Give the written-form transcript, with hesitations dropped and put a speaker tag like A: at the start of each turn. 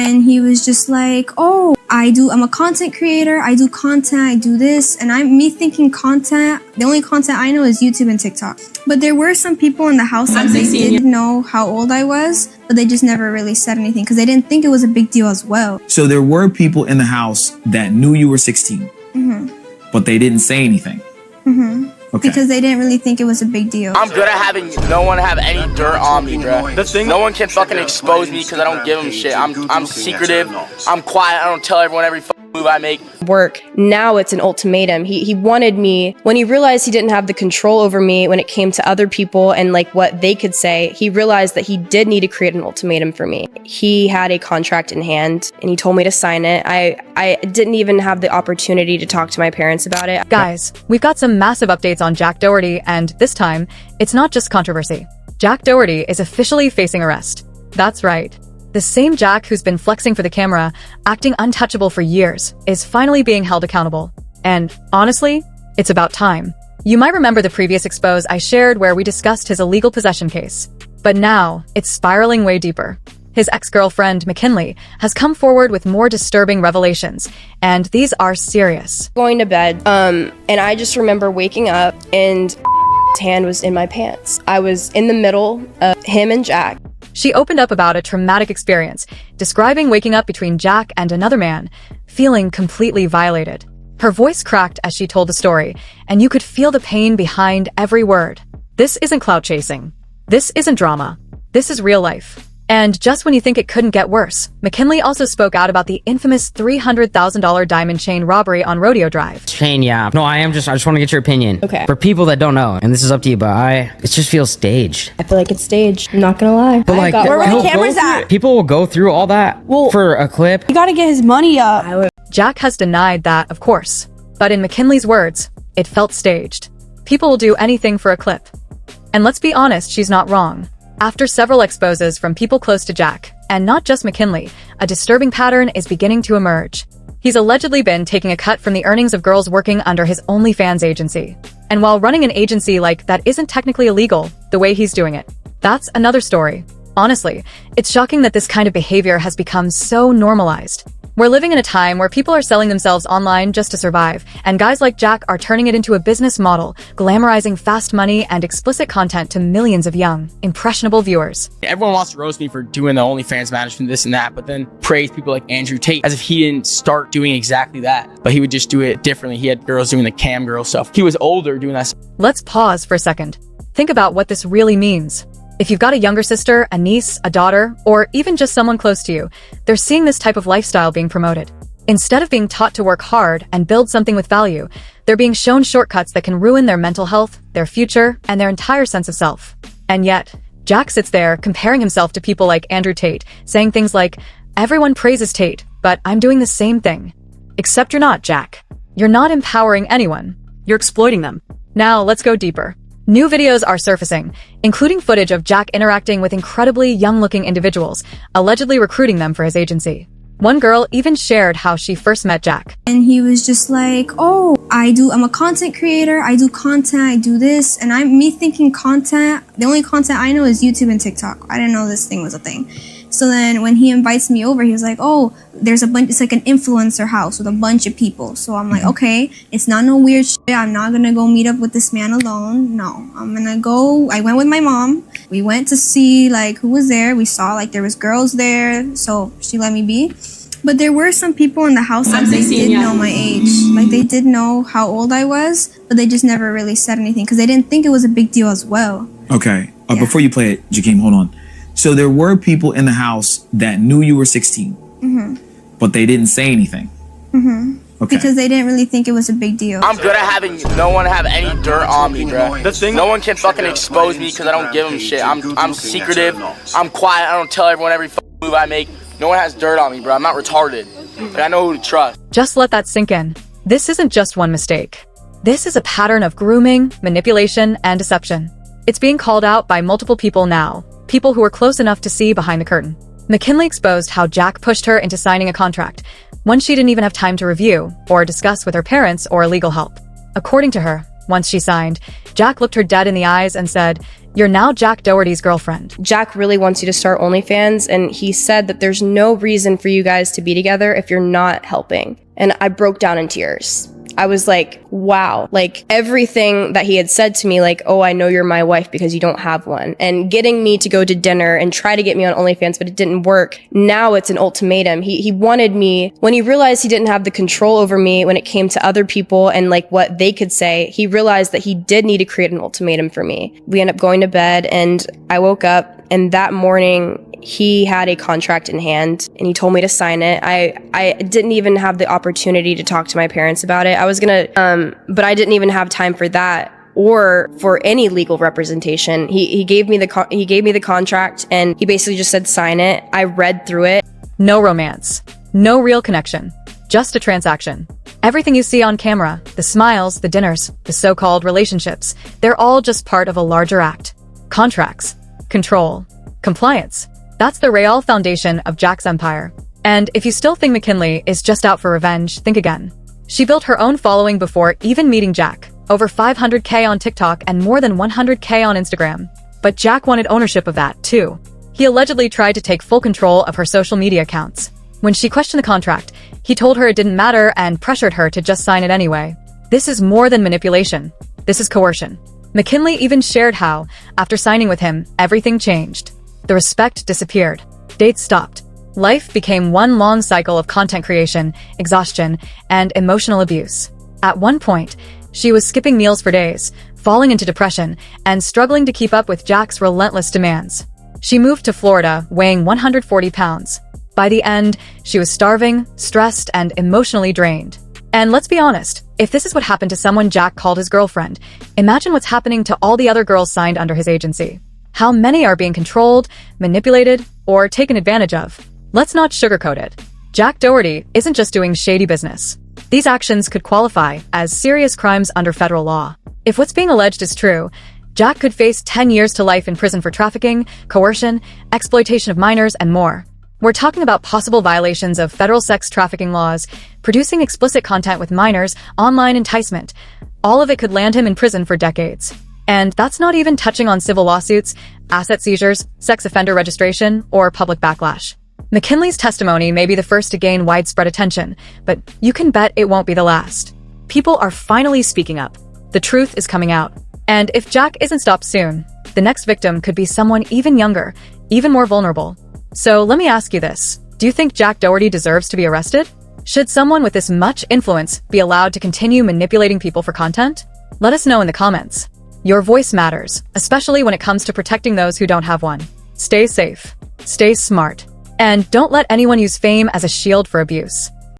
A: And he was just like, oh, I'm a content creator, I do content, I do this. And me thinking content, the only content I know is YouTube and TikTok. But there were some people in the house that they did know how old I was, but they just never really said anything because they didn't think it was a big deal as well.
B: So there were people in the house that knew you were 16, but they didn't say anything. Okay.
A: Because they didn't really think it was a big deal.
C: I'm good at having no one have any dirt on me, bro. No one can fucking expose me because I don't give them shit. I'm secretive. I'm quiet. I don't tell everyone every move I make.
D: Work. Now it's an ultimatum. He wanted me, when he realized he didn't have the control over me when it came to other people and like what they could say, he realized that he did need to create an ultimatum for me. He had a contract in hand and he told me to sign it. I didn't even have the opportunity to talk to my parents about it.
E: Guys, we've got some massive updates on Jack Doherty, and this time, it's not just controversy. Jack Doherty is officially facing arrest. That's right. The same Jack who's been flexing for the camera, acting untouchable for years, is finally being held accountable. And honestly, it's about time. You might remember the previous expose I shared where we discussed his illegal possession case. But now, it's spiraling way deeper. His ex-girlfriend, McKinley, has come forward with more disturbing revelations, and these are serious.
D: Going to bed, and I just remember waking up and his hand was in my pants. I was in the middle of him and Jack.
E: She opened up about a traumatic experience, describing waking up between Jack and another man, feeling completely violated. Her voice cracked as she told the story, and you could feel the pain behind every word. This isn't clout chasing. This isn't drama. This is real life. And just when you think it couldn't get worse, McKinley also spoke out about the infamous $300,000 diamond chain robbery on Rodeo Drive.
F: Chain, yeah. No, I just want to get your opinion.
D: Okay.
F: For people that don't know, and this is up to you, but it just feels staged.
D: I feel like it's staged. I'm not gonna lie.
F: But like,
G: where were the cameras at?
F: People will go through all that for a clip.
G: You gotta get his money up.
E: Jack has denied that, of course. But in McKinley's words, it felt staged. People will do anything for a clip. And let's be honest, she's not wrong. After several exposes from people close to Jack, and not just McKinley, a disturbing pattern is beginning to emerge. He's allegedly been taking a cut from the earnings of girls working under his OnlyFans agency. And while running an agency like that isn't technically illegal, the way he's doing it, that's another story. Honestly, it's shocking that this kind of behavior has become so normalized. We're living in a time where people are selling themselves online just to survive, and guys like Jack are turning it into a business model, glamorizing fast money and explicit content to millions of young, impressionable viewers.
C: Everyone wants to roast me for doing the OnlyFans management, this and that, but then praise people like Andrew Tate as if he didn't start doing exactly that. But he would just do it differently. He had girls doing the cam girl stuff. He was older doing that.
E: Let's pause for a second. Think about what this really means. If you've got a younger sister, a niece, a daughter, or even just someone close to you, they're seeing this type of lifestyle being promoted. Instead of being taught to work hard and build something with value, they're being shown shortcuts that can ruin their mental health, their future, and their entire sense of self. And yet, Jack sits there comparing himself to people like Andrew Tate, saying things like, "Everyone praises Tate, but I'm doing the same thing." Except you're not, Jack. You're not empowering anyone. You're exploiting them. Now, let's go deeper. New videos are surfacing, including footage of Jack interacting with incredibly young-looking individuals, allegedly recruiting them for his agency. One girl even shared how she first met Jack.
A: And he was just like, oh, I'm a content creator, I do content, I do this. And me thinking content, the only content I know is YouTube and TikTok. I didn't know this thing was a thing. So then when he invites me over, he was like, oh, there's a bunch, it's like an influencer house with a bunch of people. So I'm like, okay, it's not no weird shit. I'm not gonna go meet up with this man alone. No, I'm gonna go. I went with my mom. We went to see like who was there. We saw like there was girls there. So she let me be. But there were some people in the house that they did know my age. Like they did know how old I was, but they just never really said anything because they didn't think it was a big deal as well.
B: Okay, before you play it, Jakeem, hold on. So there were people in the house that knew you were 16, but they didn't say anything. Okay.
A: Because they didn't really think it was a big deal.
C: I'm good at having no one have any dirt on me, bro. No one can fucking expose me because I don't give them shit. I'm secretive. I'm quiet. I don't tell everyone every move I make. No one has dirt on me, bro. I'm not retarded. Like, I know who to trust.
E: Just let that sink in. This isn't just one mistake. This is a pattern of grooming, manipulation, and deception. It's being called out by multiple people now, people who are close enough to see behind the curtain. McKinley exposed how Jack pushed her into signing a contract, one she didn't even have time to review or discuss with her parents or legal help. According to her, Once she signed, Jack looked her dead in the eyes and said, "You're now Jack Doherty's girlfriend."
D: Jack really wants you to start OnlyFans, and he said that there's no reason for you guys to be together if you're not helping. And I broke down in tears. I was like, wow, like everything that he had said to me, like, oh, I know you're my wife because you don't have one, and getting me to go to dinner and try to get me on OnlyFans, but it didn't work. Now it's an ultimatum. He wanted me, when he realized he didn't have the control over me when it came to other people and like what they could say, he realized that he did need to create an ultimatum for me. We ended up going to bed, and I woke up, and that morning he had a contract in hand and he told me to sign it. I didn't even have the opportunity to talk to my parents about it. I was gonna, but I didn't even have time for that or for any legal representation. He gave me the contract, and he basically just said, sign it. I read through it.
E: No romance. No real connection. Just a transaction. Everything you see on camera, the smiles, the dinners, the so-called relationships, they're all just part of a larger act. Contracts. Control. Compliance. That's the real foundation of Jack's empire. And if you still think McKinley is just out for revenge, think again. She built her own following before even meeting Jack. Over 500K on TikTok and more than 100K on Instagram. But Jack wanted ownership of that, too. He allegedly tried to take full control of her social media accounts. When she questioned the contract, he told her it didn't matter and pressured her to just sign it anyway. This is more than manipulation. This is coercion. McKinley even shared how, after signing with him, everything changed. The respect disappeared. Dates stopped. Life became one long cycle of content creation, exhaustion, and emotional abuse. At one point, she was skipping meals for days, falling into depression, and struggling to keep up with Jack's relentless demands. She moved to Florida, weighing 140 pounds. By the end, she was starving, stressed, and emotionally drained. And let's be honest, if this is what happened to someone Jack called his girlfriend, imagine what's happening to all the other girls signed under his agency. How many are being controlled, manipulated, or taken advantage of? Let's not sugarcoat it. Jack Doherty isn't just doing shady business. These actions could qualify as serious crimes under federal law. If what's being alleged is true, Jack could face 10 years to life in prison for trafficking, coercion, exploitation of minors, and more. We're talking about possible violations of federal sex trafficking laws, producing explicit content with minors, online enticement. All of it could land him in prison for decades. And that's not even touching on civil lawsuits, asset seizures, sex offender registration, or public backlash. McKinley's testimony may be the first to gain widespread attention, but you can bet it won't be the last. People are finally speaking up. The truth is coming out. And if Jack isn't stopped soon, the next victim could be someone even younger, even more vulnerable. So let me ask you this. Do you think Jack Doherty deserves to be arrested? Should someone with this much influence be allowed to continue manipulating people for content? Let us know in the comments. Your voice matters, especially when it comes to protecting those who don't have one. Stay safe, stay smart, and don't let anyone use fame as a shield for abuse.